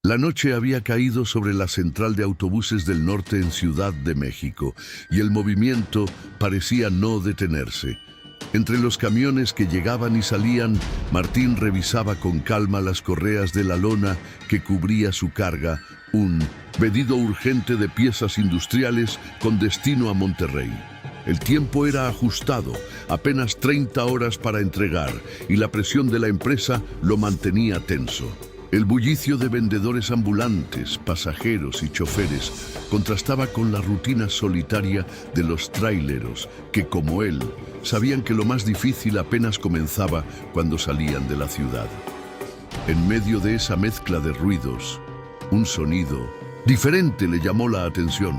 La noche había caído sobre la central de autobuses del norte en Ciudad de México y el movimiento parecía no detenerse. Entre los camiones que llegaban y salían, Martín revisaba con calma las correas de la lona que cubría su carga, un pedido urgente de piezas industriales con destino a Monterrey. El tiempo era ajustado, apenas 30 horas para entregar, y la presión de la empresa lo mantenía tenso. El bullicio de vendedores ambulantes, pasajeros y choferes contrastaba con la rutina solitaria de los traileros que, como él, sabían que lo más difícil apenas comenzaba cuando salían de la ciudad. En medio de esa mezcla de ruidos, un sonido diferente le llamó la atención.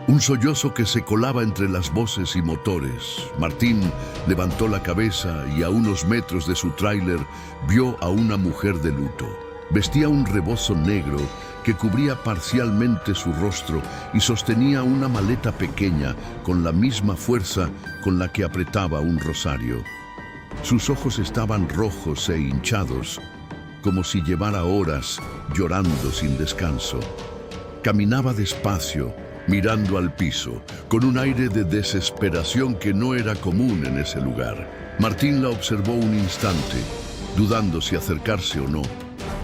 Un sollozo que se colaba entre las voces y motores. Martín levantó la cabeza y a unos metros de su tráiler vio a una mujer de luto. Vestía un rebozo negro que cubría parcialmente su rostro y sostenía una maleta pequeña con la misma fuerza con la que apretaba un rosario. Sus ojos estaban rojos e hinchados, como si llevara horas llorando sin descanso. Caminaba despacio, mirando al piso, con un aire de desesperación que no era común en ese lugar. Martín la observó un instante, dudando si acercarse o no,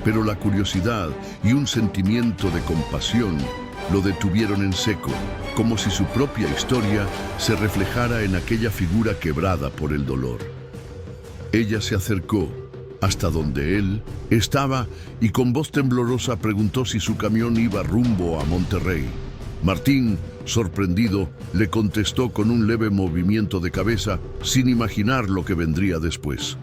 pero la curiosidad y un sentimiento de compasión lo detuvieron en seco, como si su propia historia se reflejara en aquella figura quebrada por el dolor. Ella se acercó hasta donde él estaba y con voz temblorosa preguntó si su camión iba rumbo a Monterrey. Martín, sorprendido, le contestó con un leve movimiento de cabeza, sin imaginar lo que vendría después.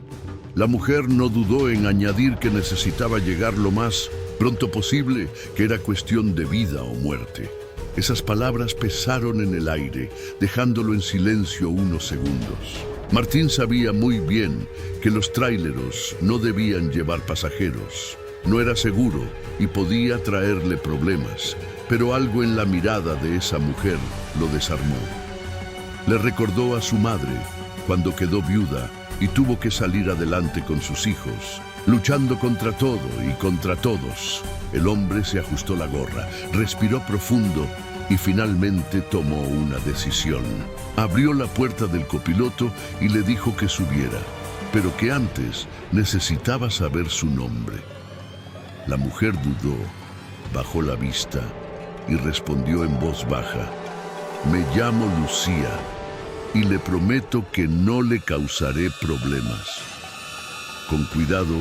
La mujer no dudó en añadir que necesitaba llegar lo más pronto posible, que era cuestión de vida o muerte. Esas palabras pesaron en el aire, dejándolo en silencio unos segundos. Martín sabía muy bien que los tráileros no debían llevar pasajeros. No era seguro y podía traerle problemas, pero algo en la mirada de esa mujer lo desarmó. Le recordó a su madre cuando quedó viuda y tuvo que salir adelante con sus hijos, luchando contra todo y contra todos. El hombre se ajustó la gorra, respiró profundo y finalmente tomó una decisión. Abrió la puerta del copiloto y le dijo que subiera, pero que antes necesitaba saber su nombre. La mujer dudó, bajó la vista y respondió en voz baja: «Me llamo Lucía y le prometo que no le causaré problemas». Con cuidado,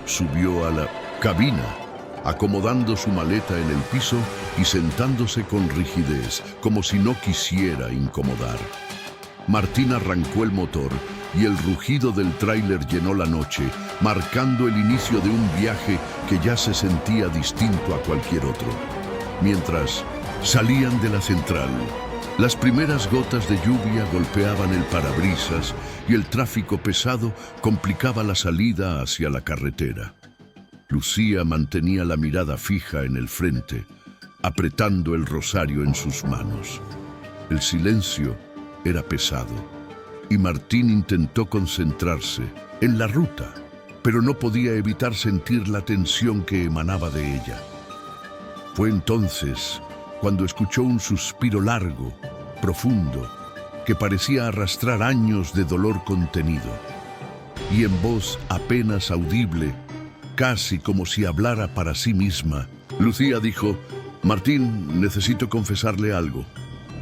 subió a la cabina, acomodando su maleta en el piso y sentándose con rigidez, como si no quisiera incomodar. Martín arrancó el motor y el rugido del tráiler llenó la noche, marcando el inicio de un viaje que ya se sentía distinto a cualquier otro. Mientras salían de la central, las primeras gotas de lluvia golpeaban el parabrisas y el tráfico pesado complicaba la salida hacia la carretera. Lucía mantenía la mirada fija en el frente, apretando el rosario en sus manos. El silencio era pesado y Martín intentó concentrarse en la ruta, pero no podía evitar sentir la tensión que emanaba de ella. Fue entonces cuando escuchó un suspiro largo, profundo, que parecía arrastrar años de dolor contenido. Y en voz apenas audible, casi como si hablara para sí misma, Lucía dijo: «Martín, necesito confesarle algo.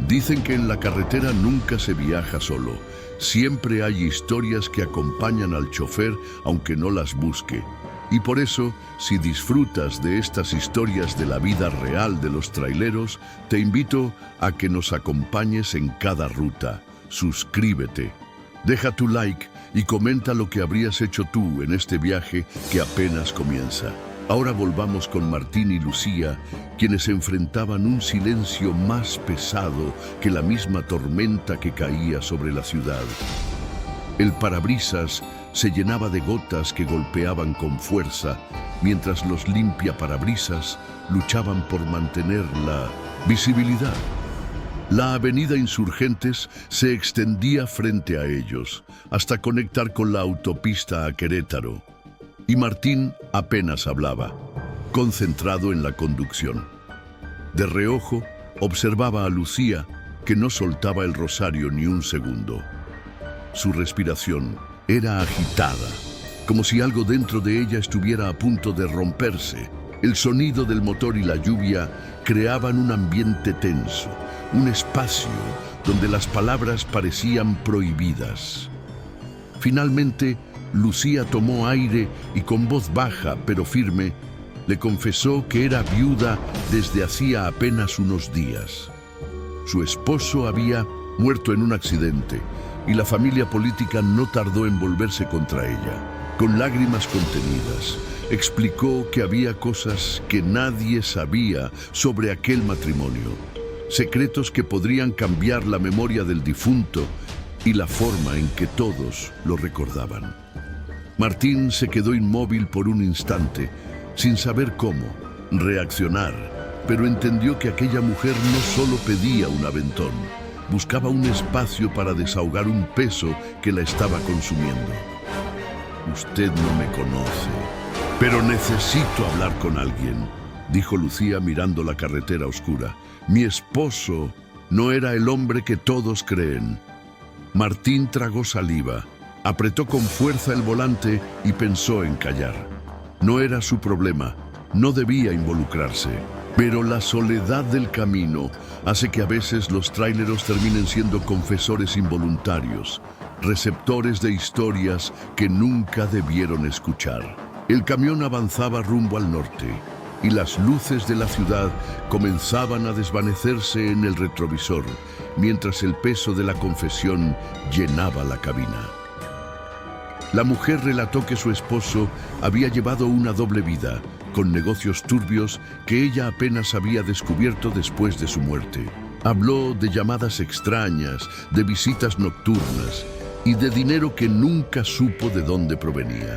Dicen que en la carretera nunca se viaja solo. Siempre hay historias que acompañan al chofer aunque no las busque. Y por eso, si disfrutas de estas historias de la vida real de los traileros, te invito a que nos acompañes en cada ruta. Suscríbete, deja tu like y comenta lo que habrías hecho tú en este viaje que apenas comienza». Ahora volvamos con Martín y Lucía, quienes enfrentaban un silencio más pesado que la misma tormenta que caía sobre la ciudad. El parabrisas se llenaba de gotas que golpeaban con fuerza, mientras los limpiaparabrisas luchaban por mantener la visibilidad. La avenida Insurgentes se extendía frente a ellos, hasta conectar con la autopista a Querétaro. Y Martín apenas hablaba. concentrado en la conducción. De reojo, observaba a Lucía, que no soltaba el rosario ni un segundo. Su respiración era agitada, como si algo dentro de ella estuviera a punto de romperse. El sonido del motor y la lluvia creaban un ambiente tenso, un espacio donde las palabras parecían prohibidas. Finalmente, Lucía tomó aire y con voz baja pero firme le confesó que era viuda desde hacía apenas unos días. Su esposo había muerto en un accidente y la familia política no tardó en volverse contra ella. Con lágrimas contenidas, explicó que había cosas que nadie sabía sobre aquel matrimonio, secretos que podrían cambiar la memoria del difunto y la forma en que todos lo recordaban. Martín se quedó inmóvil por un instante, sin saber cómo reaccionar, pero entendió que aquella mujer no solo pedía un aventón, buscaba un espacio para desahogar un peso que la estaba consumiendo. Usted no me conoce, pero necesito hablar con alguien, dijo Lucía mirando la carretera oscura. Mi esposo no era el hombre que todos creen. Martín tragó saliva, apretó con fuerza el volante y pensó en callar. No era su problema, no debía involucrarse. Pero la soledad del camino hace que a veces los tráileros terminen siendo confesores involuntarios, receptores de historias que nunca debieron escuchar. El camión avanzaba rumbo al norte y las luces de la ciudad comenzaban a desvanecerse en el retrovisor, mientras el peso de la confesión llenaba la cabina. La mujer relató que su esposo había llevado una doble vida, con negocios turbios que ella apenas había descubierto después de su muerte. Habló de llamadas extrañas, de visitas nocturnas y de dinero que nunca supo de dónde provenía.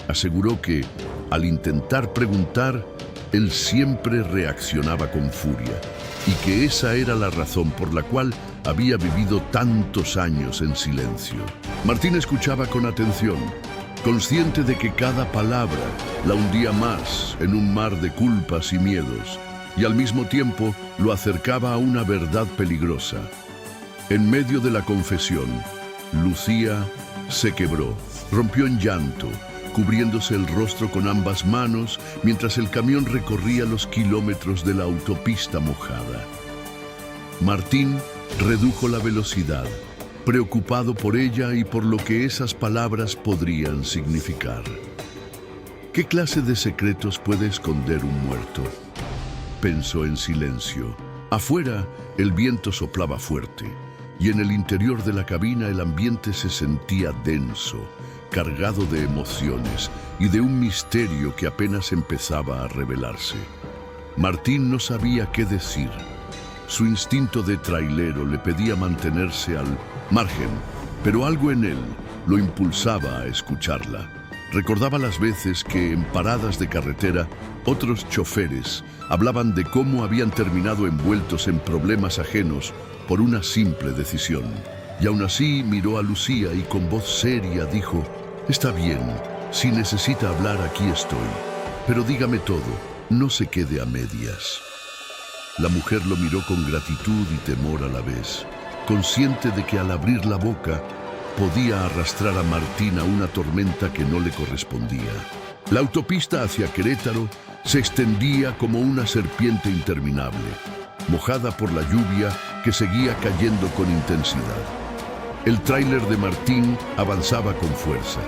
Aseguró que, al intentar preguntar, él siempre reaccionaba con furia y que esa era la razón por la cual había vivido tantos años en silencio. Martín escuchaba con atención, consciente de que cada palabra la hundía más en un mar de culpas y miedos, y al mismo tiempo lo acercaba a una verdad peligrosa. En medio de la confesión, Lucía se quebró, rompió en llanto, cubriéndose el rostro con ambas manos mientras el camión recorría los kilómetros de la autopista mojada. Martín redujo la velocidad, preocupado por ella y por lo que esas palabras podrían significar. ¿Qué clase de secretos puede esconder un muerto?, pensó en silencio. Afuera, el viento soplaba fuerte, y en el interior de la cabina el ambiente se sentía denso, cargado de emociones y de un misterio que apenas empezaba a revelarse. Martín no sabía qué decir. Su instinto de trailero le pedía mantenerse al margen, pero algo en él lo impulsaba a escucharla. Recordaba las veces que en paradas de carretera otros choferes hablaban de cómo habían terminado envueltos en problemas ajenos por una simple decisión. Y aún así miró a Lucía y con voz seria dijo: «Está bien, si necesita hablar aquí estoy, pero dígame todo, no se quede a medias». La mujer lo miró con gratitud y temor a la vez, consciente de que al abrir la boca podía arrastrar a Martín a una tormenta que no le correspondía. La autopista hacia Querétaro se extendía como una serpiente interminable, mojada por la lluvia que seguía cayendo con intensidad. El tráiler de Martín avanzaba con fuerza,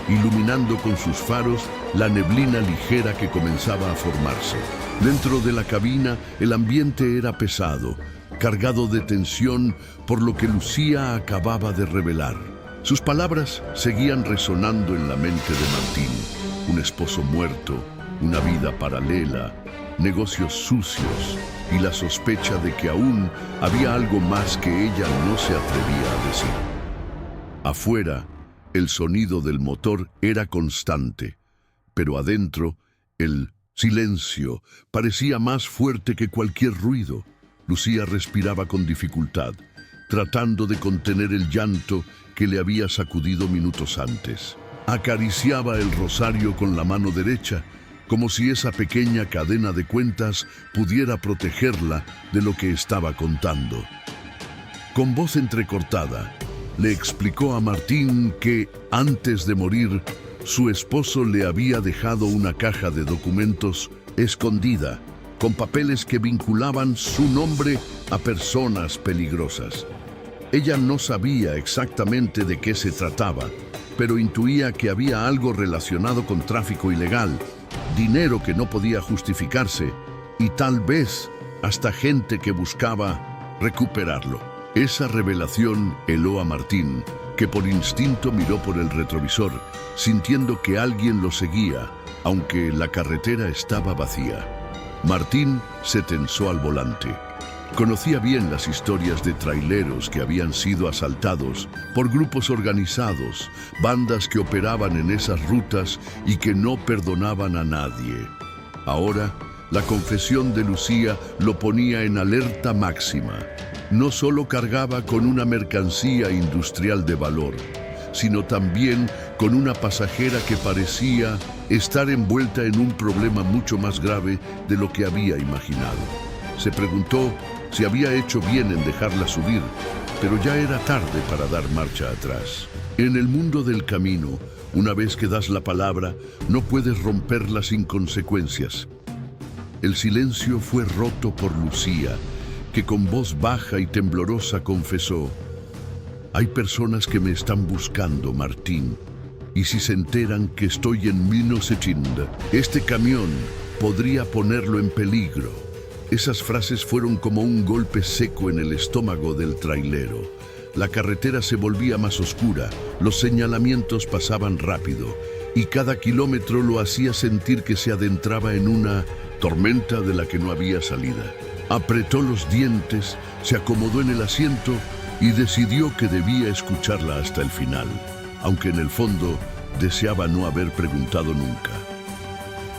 iluminando con sus faros la neblina ligera que comenzaba a formarse. Dentro de la cabina, el ambiente era pesado, cargado de tensión por lo que Lucía acababa de revelar. Sus palabras seguían resonando en la mente de Martín. Un esposo muerto, una vida paralela, negocios sucios y la sospecha de que aún había algo más que ella no se atrevía a decir. Afuera, el sonido del motor era constante, pero adentro, el silencio parecía más fuerte que cualquier ruido. Lucía respiraba con dificultad, tratando de contener el llanto que le había sacudido minutos antes. Acariciaba el rosario con la mano derecha, como si esa pequeña cadena de cuentas pudiera protegerla de lo que estaba contando. Con voz entrecortada, le explicó a Martín que, antes de morir, su esposo le había dejado una caja de documentos escondida, con papeles que vinculaban su nombre a personas peligrosas. Ella no sabía exactamente de qué se trataba, pero intuía que había algo relacionado con tráfico ilegal, dinero que no podía justificarse y tal vez hasta gente que buscaba recuperarlo. Esa revelación heló a Martín, que por instinto miró por el retrovisor, sintiendo que alguien lo seguía, aunque la carretera estaba vacía. Martín se tensó al volante. Conocía bien las historias de traileros que habían sido asaltados por grupos organizados, bandas que operaban en esas rutas y que no perdonaban a nadie. Ahora, la confesión de Lucía lo ponía en alerta máxima. No solo cargaba con una mercancía industrial de valor, sino también con una pasajera que parecía estar envuelta en un problema mucho más grave de lo que había imaginado. Se preguntó si había hecho bien en dejarla subir, pero ya era tarde para dar marcha atrás. En el mundo del camino, una vez que das la palabra, no puedes romperla sin consecuencias. El silencio fue roto por Lucía, que con voz baja y temblorosa confesó: «Hay personas que me están buscando, Martín, y si se enteran que estoy en Minosechind, este camión podría ponerlo en peligro». Esas frases fueron como un golpe seco en el estómago del trailero. La carretera se volvía más oscura, los señalamientos pasaban rápido, y cada kilómetro lo hacía sentir que se adentraba en una tormenta de la que no había salida. Apretó los dientes, se acomodó en el asiento y decidió que debía escucharla hasta el final, aunque en el fondo deseaba no haber preguntado nunca.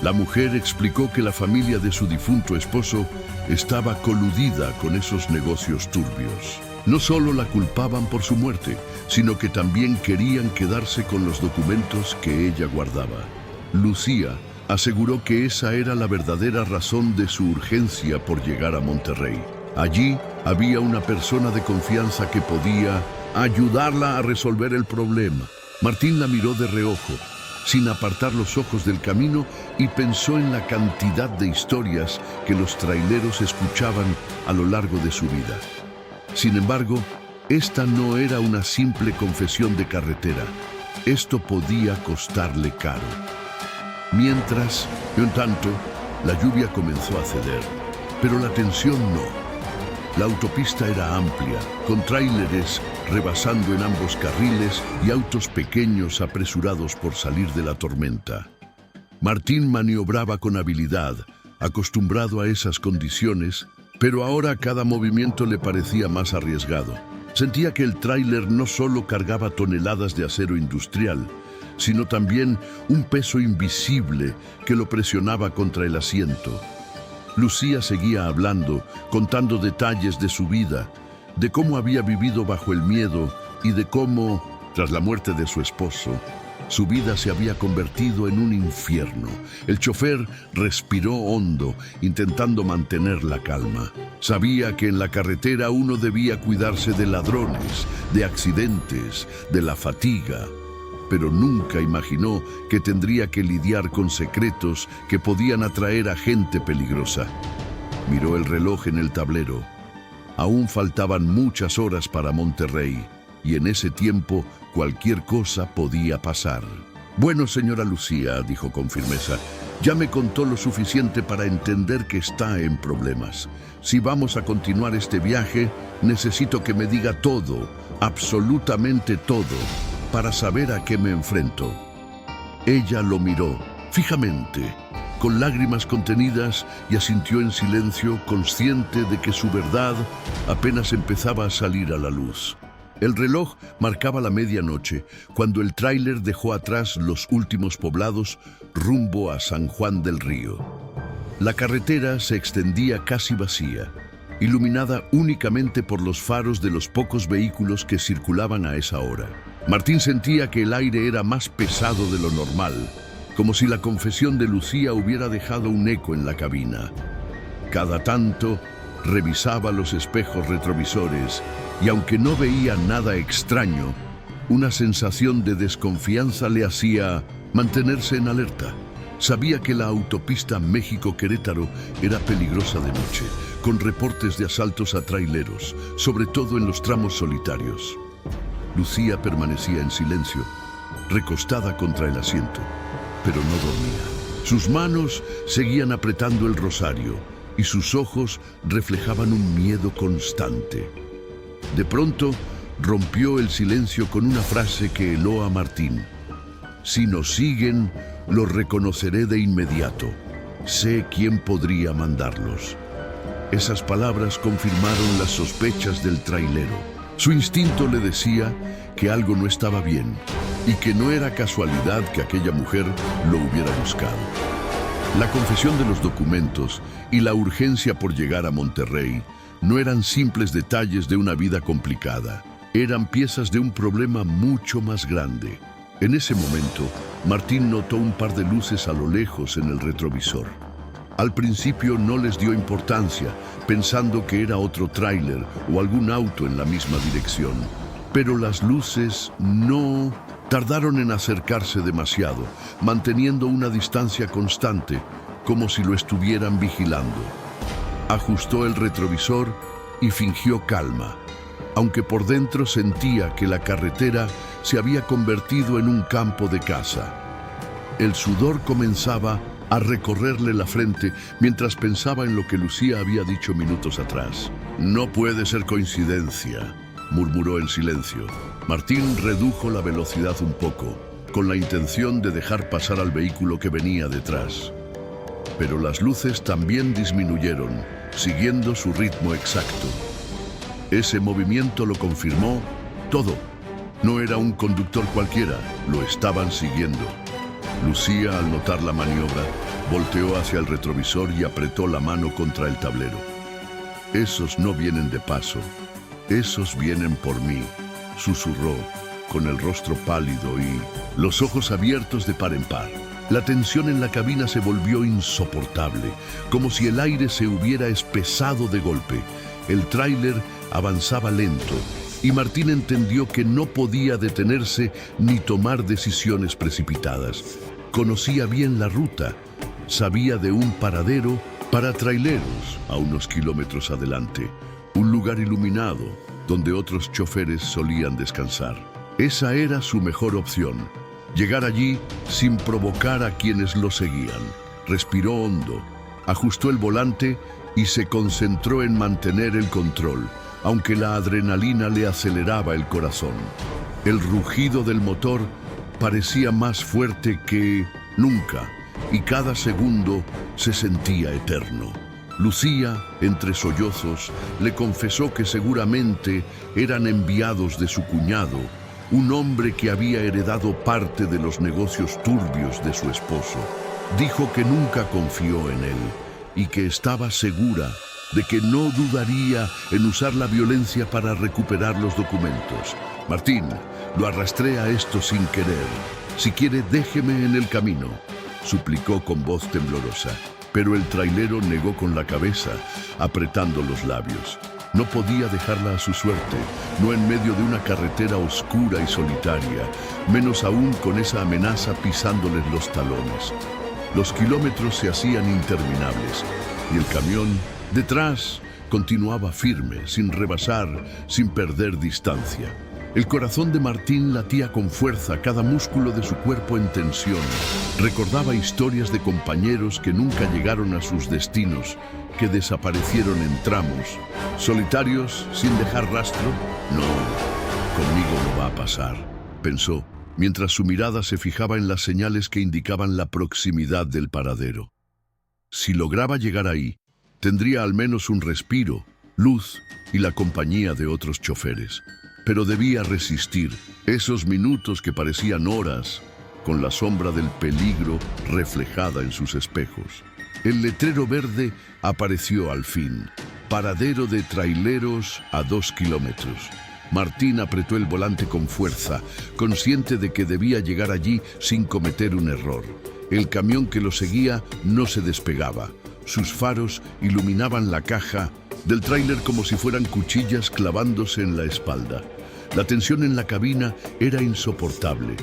La mujer explicó que la familia de su difunto esposo estaba coludida con esos negocios turbios. No solo la culpaban por su muerte, sino que también querían quedarse con los documentos que ella guardaba. Lucía aseguró que esa era la verdadera razón de su urgencia por llegar a Monterrey. Allí había una persona de confianza que podía ayudarla a resolver el problema. Martín la miró de reojo, sin apartar los ojos del camino, y pensó en la cantidad de historias que los traileros escuchaban a lo largo de su vida. Sin embargo, esta no era una simple confesión de carretera. Esto podía costarle caro. Mientras, en tanto, la lluvia comenzó a ceder, pero la tensión no. La autopista era amplia, con tráileres rebasando en ambos carriles y autos pequeños apresurados por salir de la tormenta. Martín maniobraba con habilidad, acostumbrado a esas condiciones, pero ahora cada movimiento le parecía más arriesgado. Sentía que el tráiler no solo cargaba toneladas de acero industrial, sino también un peso invisible que lo presionaba contra el asiento. Lucía seguía hablando, contando detalles de su vida, de cómo había vivido bajo el miedo y de cómo, tras la muerte de su esposo, su vida se había convertido en un infierno. El chofer respiró hondo, intentando mantener la calma. Sabía que en la carretera uno debía cuidarse de ladrones, de accidentes, de la fatiga, pero nunca imaginó que tendría que lidiar con secretos que podían atraer a gente peligrosa. Miró el reloj en el tablero. Aún faltaban muchas horas para Monterrey, y en ese tiempo cualquier cosa podía pasar. «Bueno, señora Lucía», dijo con firmeza, «ya me contó lo suficiente para entender que está en problemas. Si vamos a continuar este viaje, necesito que me diga todo, absolutamente todo, para saber a qué me enfrento». Ella lo miró fijamente, con lágrimas contenidas, y asintió en silencio, consciente de que su verdad apenas empezaba a salir a la luz. El reloj marcaba la medianoche, cuando el tráiler dejó atrás los últimos poblados rumbo a San Juan del Río. La carretera se extendía casi vacía, iluminada únicamente por los faros de los pocos vehículos que circulaban a esa hora. Martín sentía que el aire era más pesado de lo normal, como si la confesión de Lucía hubiera dejado un eco en la cabina. Cada tanto revisaba los espejos retrovisores y aunque no veía nada extraño, una sensación de desconfianza le hacía mantenerse en alerta. Sabía que la autopista México-Querétaro era peligrosa de noche, con reportes de asaltos a traileros, sobre todo en los tramos solitarios. Lucía permanecía en silencio, recostada contra el asiento, pero no dormía. Sus manos seguían apretando el rosario y sus ojos reflejaban un miedo constante. De pronto, rompió el silencio con una frase que heló a Martín. «Si nos siguen, los reconoceré de inmediato. Sé quién podría mandarlos». Esas palabras confirmaron las sospechas del trailero. Su instinto le decía que algo no estaba bien y que no era casualidad que aquella mujer lo hubiera buscado. La confesión de los documentos y la urgencia por llegar a Monterrey no eran simples detalles de una vida complicada. Eran piezas de un problema mucho más grande. En ese momento, Martín notó un par de luces a lo lejos en el retrovisor. Al principio no les dio importancia, pensando que era otro tráiler o algún auto en la misma dirección. Pero las luces no tardaron en acercarse demasiado, manteniendo una distancia constante, como si lo estuvieran vigilando. Ajustó el retrovisor y fingió calma, aunque por dentro sentía que la carretera se había convertido en un campo de caza. El sudor comenzaba a recorrerle la frente mientras pensaba en lo que Lucía había dicho minutos atrás. «No puede ser coincidencia», murmuró en silencio. Martín redujo la velocidad un poco, con la intención de dejar pasar al vehículo que venía detrás. Pero las luces también disminuyeron, siguiendo su ritmo exacto. Ese movimiento lo confirmó todo. No era un conductor cualquiera, lo estaban siguiendo. Lucía, al notar la maniobra, volteó hacia el retrovisor y apretó la mano contra el tablero. «Esos no vienen de paso, esos vienen por mí», susurró, con el rostro pálido y los ojos abiertos de par en par. La tensión en la cabina se volvió insoportable, como si el aire se hubiera espesado de golpe. El tráiler avanzaba lento, y Martín entendió que no podía detenerse ni tomar decisiones precipitadas. Conocía bien la ruta, sabía de un paradero para traileros a unos kilómetros adelante, un lugar iluminado donde otros choferes solían descansar. Esa era su mejor opción, llegar allí sin provocar a quienes lo seguían. Respiró hondo, ajustó el volante y se concentró en mantener el control, aunque la adrenalina le aceleraba el corazón. El rugido del motor parecía más fuerte que nunca y cada segundo se sentía eterno. Lucía, entre sollozos, le confesó que seguramente eran enviados de su cuñado, un hombre que había heredado parte de los negocios turbios de su esposo. Dijo que nunca confió en él y que estaba segura de que no dudaría en usar la violencia para recuperar los documentos. «Martín, lo arrastré a esto sin querer. Si quiere, déjeme en el camino», suplicó con voz temblorosa. Pero el trailero negó con la cabeza, apretando los labios. No podía dejarla a su suerte, no en medio de una carretera oscura y solitaria, menos aún con esa amenaza pisándoles los talones. Los kilómetros se hacían interminables y el camión, detrás, continuaba firme, sin rebasar, sin perder distancia. El corazón de Martín latía con fuerza, cada músculo de su cuerpo en tensión. Recordaba historias de compañeros que nunca llegaron a sus destinos, que desaparecieron en tramos, solitarios, sin dejar rastro. «No, conmigo no va a pasar», pensó, mientras su mirada se fijaba en las señales que indicaban la proximidad del paradero. Si lograba llegar ahí, tendría al menos un respiro, luz y la compañía de otros choferes. Pero debía resistir esos minutos que parecían horas, con la sombra del peligro reflejada en sus espejos. El letrero verde apareció al fin. Paradero de traileros a 2 kilómetros. Martín apretó el volante con fuerza, consciente de que debía llegar allí sin cometer un error. El camión que lo seguía no se despegaba. Sus faros iluminaban la caja del tráiler como si fueran cuchillas clavándose en la espalda. La tensión en la cabina era insoportable.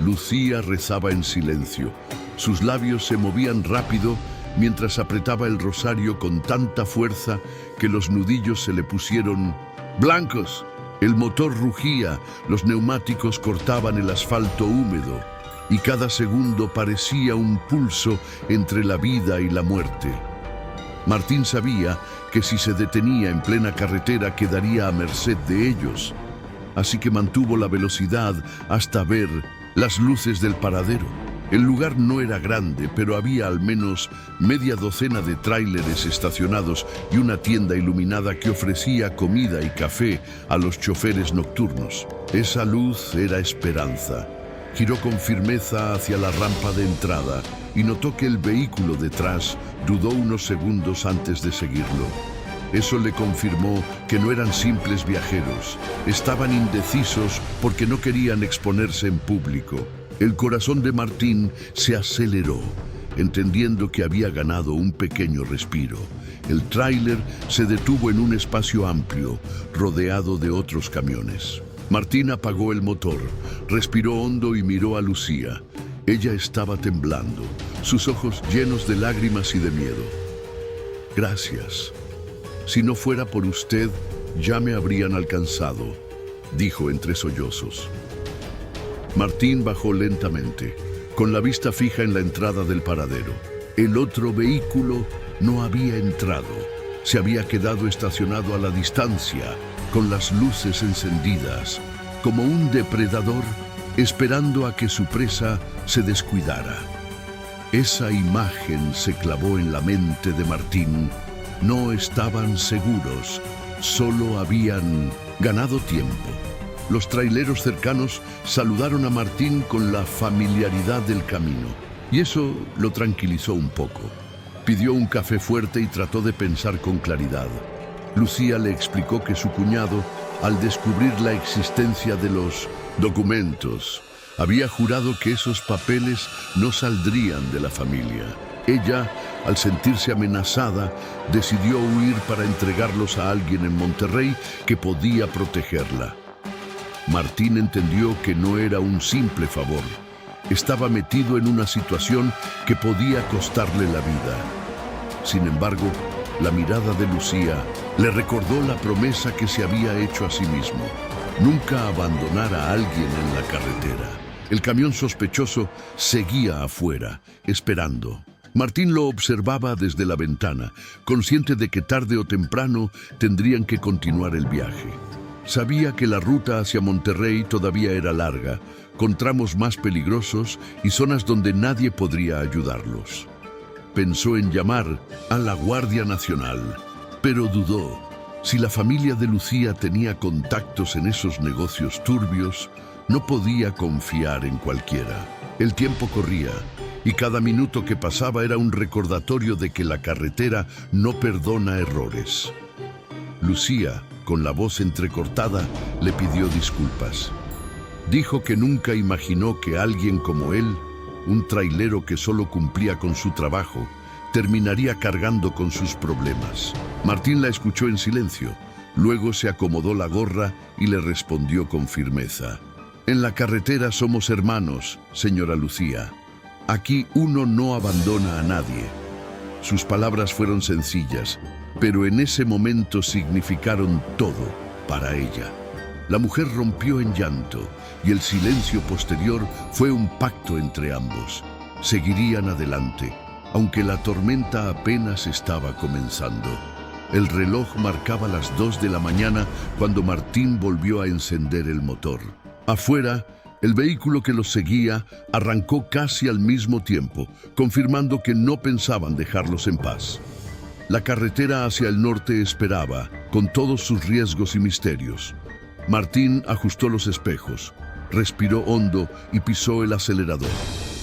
Lucía rezaba en silencio. Sus labios se movían rápido mientras apretaba el rosario con tanta fuerza que los nudillos se le pusieron blancos. El motor rugía, los neumáticos cortaban el asfalto húmedo y cada segundo parecía un pulso entre la vida y la muerte. Martín sabía que si se detenía en plena carretera quedaría a merced de ellos, así que mantuvo la velocidad hasta ver las luces del paradero. El lugar no era grande, pero había al menos media docena de tráileres estacionados y una tienda iluminada que ofrecía comida y café a los choferes nocturnos. Esa luz era esperanza. Giró con firmeza hacia la rampa de entrada y notó que el vehículo detrás dudó unos segundos antes de seguirlo. Eso le confirmó que no eran simples viajeros. Estaban indecisos porque no querían exponerse en público. El corazón de Martín se aceleró, entendiendo que había ganado un pequeño respiro. El tráiler se detuvo en un espacio amplio, rodeado de otros camiones. Martín apagó el motor, respiró hondo y miró a Lucía. Ella estaba temblando, sus ojos llenos de lágrimas y de miedo. «Gracias. Si no fuera por usted, ya me habrían alcanzado», dijo entre sollozos. Martín bajó lentamente, con la vista fija en la entrada del paradero. El otro vehículo no había entrado. Se había quedado estacionado a la distancia, con las luces encendidas, como un depredador esperando a que su presa se descuidara. Esa imagen se clavó en la mente de Martín. No estaban seguros, solo habían ganado tiempo. Los traileros cercanos saludaron a Martín con la familiaridad del camino, y eso lo tranquilizó un poco. Pidió un café fuerte y trató de pensar con claridad. Lucía le explicó que su cuñado, al descubrir la existencia de los documentos, había jurado que esos papeles no saldrían de la familia. Ella, al sentirse amenazada, decidió huir para entregarlos a alguien en Monterrey que podía protegerla. Martín entendió que no era un simple favor. Estaba metido en una situación que podía costarle la vida. Sin embargo, la mirada de Lucía le recordó la promesa que se había hecho a sí mismo: nunca abandonar a alguien en la carretera. El camión sospechoso seguía afuera, esperando. Martín lo observaba desde la ventana, consciente de que tarde o temprano tendrían que continuar el viaje. Sabía que la ruta hacia Monterrey todavía era larga, con tramos más peligrosos y zonas donde nadie podría ayudarlos. Pensó en llamar a la Guardia Nacional, pero dudó. Si la familia de Lucía tenía contactos en esos negocios turbios, no podía confiar en cualquiera. El tiempo corría, y cada minuto que pasaba era un recordatorio de que la carretera no perdona errores. Lucía, con la voz entrecortada, le pidió disculpas. Dijo que nunca imaginó que alguien como él, un trailero que solo cumplía con su trabajo, terminaría cargando con sus problemas. Martín la escuchó en silencio, luego se acomodó la gorra y le respondió con firmeza: «En la carretera somos hermanos, señora Lucía. Aquí uno no abandona a nadie». Sus palabras fueron sencillas, pero en ese momento significaron todo para ella. La mujer rompió en llanto y el silencio posterior fue un pacto entre ambos. Seguirían adelante, aunque la tormenta apenas estaba comenzando. El reloj marcaba las 2 de la mañana cuando Martín volvió a encender el motor. Afuera, el vehículo que los seguía arrancó casi al mismo tiempo, confirmando que no pensaban dejarlos en paz. La carretera hacia el norte esperaba, con todos sus riesgos y misterios. Martín ajustó los espejos, respiró hondo y pisó el acelerador.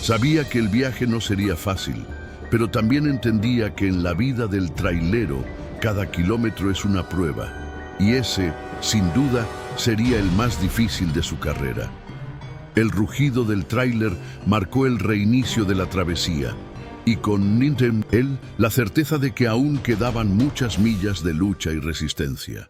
Sabía que el viaje no sería fácil, pero también entendía que en la vida del trailero cada kilómetro es una prueba, y ese, sin duda, sería el más difícil de su carrera. El rugido del tráiler marcó el reinicio de la travesía, y con Nintendo, la certeza de que aún quedaban muchas millas de lucha y resistencia.